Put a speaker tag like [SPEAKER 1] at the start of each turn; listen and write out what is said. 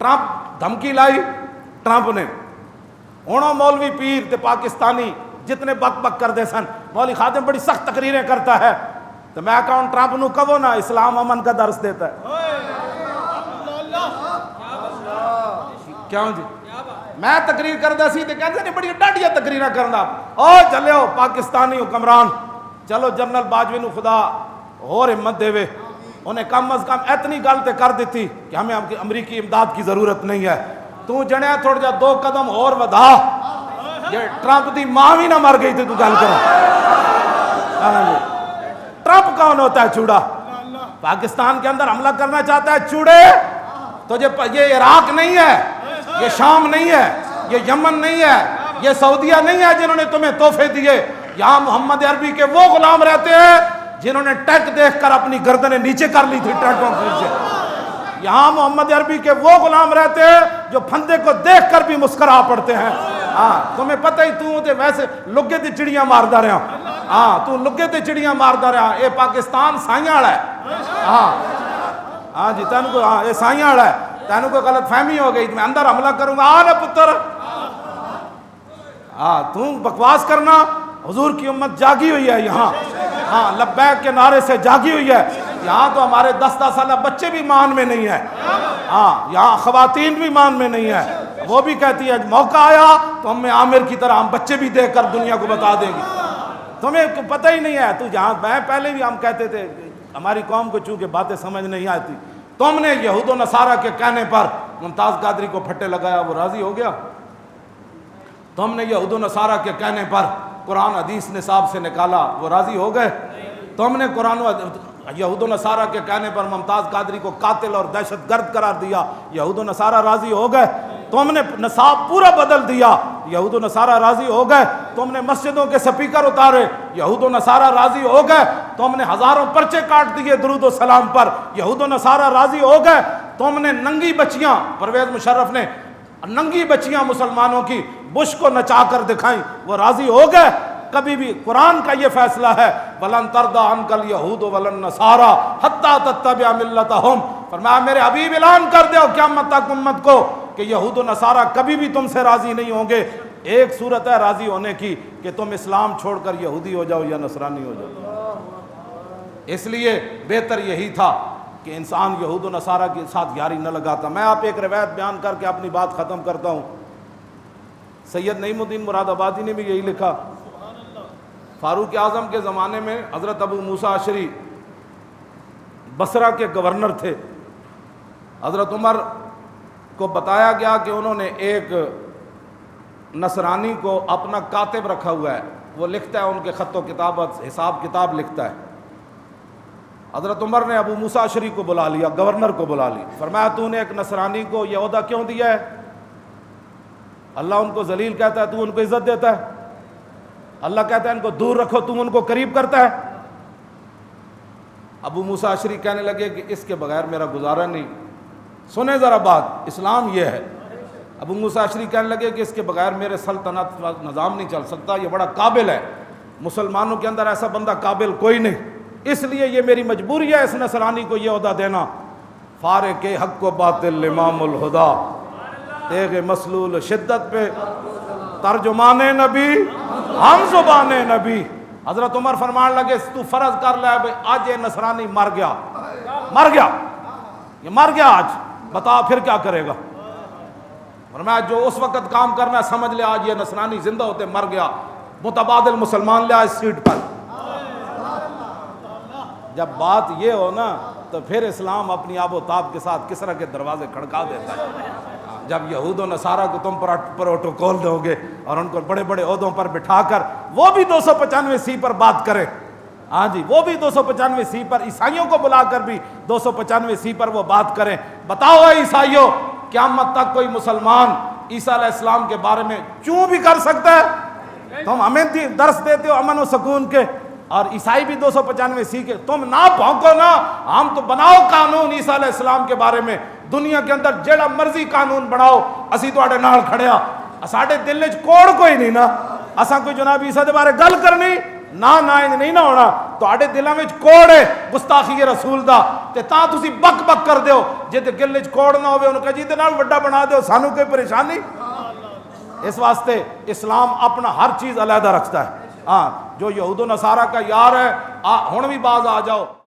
[SPEAKER 1] Trump دھمکی لائی Trump نے ہوں مولوی پیر تے پاکستانی جتنے بک بک کر دے سن مولوی خادم بڑی سخت تقریریں کرتا ہے تو میں کہوں ٹرمپ نو کہو نا اسلام امن کا درس دیتا ہے کیوں جی میں تقریر کردا سی تے کہندے نے بڑی ڈاڈیاں تقریراں کرنا او چلو پاکستانی حکمران چلو جنرل باجوی نو خدا اور ہمت دے انہیں کم از کم اتنی گل تے کر دیتی کہ ہمیں امریکی امداد کی ضرورت نہیں ہے تو جنیا تھوڑا جا 2 قدم اور ودا یہ ٹرمپ دی ماں بھی نہ مر گئی تھی تو گل کرو ٹرمپ کون ہوتا ہے چوڑا پاکستان کے اندر حملہ کرنا چاہتا ہے چوڑے تو یہ عراق نہیں ہے یہ شام نہیں ہے یہ یمن نہیں ہے یہ سعودیہ نہیں ہے جنہوں نے تمہیں تحفے دیے یہاں محمد عربی کے وہ غلام رہتے ہیں جنہوں نے ٹیک دیکھ کر اپنی گردنیں نیچے کر لی تھی ٹینکوں کے نیچے یہاں محمد عربی کے وہ غلام رہتے ہیں جو پھندے کو دیکھ کر بھی مسکرا پڑتے ہیں ہاں تمہیں پتہ ہی تو ویسے لگے تے چڑیاں ماردا رہا ہاں تو لگے تے چڑیاں ماردا رہا اے پاکستان سائیاں والا ہے ہاں جی تینوں کو ہاں یہ سائیاں والا ہے تینوں کو غلط فہمی ہو گئی میں اندر حملہ کروں گا آ نا پتر ہاں تم بکواس کرنا حضور کی امت جاگی ہوئی ہے یہاں ہاں لبیک کے نعرے سے جاگی ہوئی ہے یہاں تو ہمارے 10 سالہ بچے بھی مان میں نہیں ہے ہاں یہاں خواتین بھی مان میں نہیں ہے وہ بھی کہتی ہے موقع آیا تو ہم عامر کی طرح ہم بچے بھی دیکھ کر دنیا کو بتا دیں گے تمہیں پتہ ہی نہیں ہے تو جہاں میں پہلے بھی ہم کہتے تھے ہماری قوم کو چونکہ باتیں سمجھ نہیں آتی تم نے یہود و نصارہ کے کہنے پر ممتاز قادری کو پھٹے لگایا وہ راضی ہو گیا تم نے یہود و نصارہ کے کہنے پر قرآن حدیث نصاب سے نکالا وہ راضی ہو گئے تم نے قرآن یہود و نصارہ کے کہنے پر ممتاز قادری کو قاتل اور دہشت گرد قرار دیا یہود و نصارہ راضی ہو گئے تم نے نصاب پورا بدل دیا یہود و نصارہ راضی ہو گئے تم نے مسجدوں کے سپیکر اتارے یہود و نصارہ راضی ہو گئے تم نے ہزاروں پرچے کاٹ دیے درود و سلام پر یہود و نصارہ راضی ہو گئے تم نے ننگی بچیاں پرویز مشرف نے ننگی بچیاں مسلمانوں کی بش کو نچا کر دکھائیں وہ راضی ہو گئے کبھی بھی قرآن کا یہ فیصلہ ہے وَلَن تَرْضَىٰ عَنْكَ الْيَهُودُ وَلَا النَّصَارَىٰ حَتَّىٰ تَتَّبِعَ مِلَّتَهُمْ فرمایا میرے حبیب اعلان کر دو قیامت تک امت کو کہ یہود و نصارہ کبھی بھی تم سے راضی نہیں ہوں گے ایک صورت ہے راضی ہونے کی کہ تم اسلام چھوڑ کر یہودی ہو جاؤ یا نصرانی ہو جاؤ اس لیے بہتر یہی تھا کہ انسان یہود و نصارہ کے ساتھ یاری نہ لگاتا میں آپ ایک روایت بیان کر کے اپنی بات ختم کرتا ہوں سید نعیم الدین مراد آبادی نے بھی یہی لکھا فاروق اعظم کے زمانے میں حضرت ابو موسیٰ اشعری بصرہ کے گورنر تھے حضرت عمر کو بتایا گیا کہ انہوں نے ایک نصرانی کو اپنا کاتب رکھا ہوا ہے وہ لکھتا ہے ان کے خط و کتابت حساب کتاب لکھتا ہے حضرت عمر نے ابو موسیٰ اشعری کو بلا لیا گورنر کو بلا لی فرمایا تو نے ایک نصرانی کو یہ عہدہ کیوں دیا ہے اللہ ان کو ذلیل کہتا ہے تو ان کو عزت دیتا ہے اللہ کہتا ہے ان کو دور رکھو تم ان کو قریب کرتا ہے ابو موسیٰ اشعری کہنے لگے کہ اس کے بغیر میرا گزارا نہیں سنیں ذرا بات اسلام یہ ہے ابو موسیٰ اشعری کہنے لگے کہ اس کے بغیر میرے سلطنت نظام نہیں چل سکتا یہ بڑا قابل ہے مسلمانوں کے اندر ایسا بندہ قابل کوئی نہیں اس لیے یہ میری مجبوری ہے اس نصرانی کو یہ عہدہ دینا فارق حق و باطل امام الہدا تیغ مسلول شدت پہ ترجمان نبی ہم زبان نبی حضرت عمر فرمان لگے تو فرض کر لے بھائی آج یہ نصرانی مر گیا یہ مر گیا آج بتا پھر کیا کرے گا فرمایا جو اس وقت کام کرنا ہے سمجھ لے آج یہ نصرانی زندہ ہوتے مر گیا متبادل مسلمان لیا اس سیٹ پر جب بات یہ ہو نا تو پھر اسلام اپنی آب و تاب کے ساتھ کسرا کے دروازے کھڑکا دیتا ہے جب یہود و نصارہ کو تم پروٹوکول دو گے اور ان کو بڑے بڑے عہدوں پر بٹھا کر وہ بھی 295 پر بات کرے ہاں جی وہ بھی 295 پر عیسائیوں کو بلا کر بھی 295 پر وہ بات کریں بتاؤ اے عیسائیوں قیامت تک کوئی مسلمان عیسیٰ علیہ السلام کے بارے میں کیوں بھی کر سکتا ہے تم ہمیں درس دیتے ہو امن و سکون کے اور عیسائی بھی 295 کے تم نہ بھونکو نا ہم تو بناؤ قانون عیسیٰ علیہ السلام کے بارے میں دنیا کے اندر جیڑا مرضی قانون بناؤ اسی تواڈے نال کھڑے ہاں ساڈے دل وچ کوڑ کوئی نہیں نا اساں کوئی جناب عیسیٰ دے بارے گل کرنی ਨਾ ਇੰਜ ਨਹੀਂ ਨਾ ਹੋਣਾ। ਤੁਹਾਡੇ ਦਿਲਾਂ ਵਿੱਚ ਕੋੜ ਹੈ ਗੁਸਤਾਖੀ ਰਸੂਲ ਦਾ, ਤੇ ਤਾਂ ਤੁਸੀਂ ਬਕ ਬਕ ਕਰਦੇ ਹੋ। ਜੇ ਤੇ ਦਿਲ ਵਿੱਚ ਕੋੜ ਨਾ ਹੋਵੇ ਉਹਨੂੰ ਕਹੇ ਜਿਹਦੇ ਨਾਲ ਵੱਡਾ ਬਣਾ ਦਿਓ, ਸਾਨੂੰ ਕੋਈ ਪریشانی। اس واسطے اسلام اپنا ہر چیز علیحدہ رکھتا ہے۔ ہاں جو یہود و نصارہ کا یار ہے، ہن بھی باز آ جاؤ۔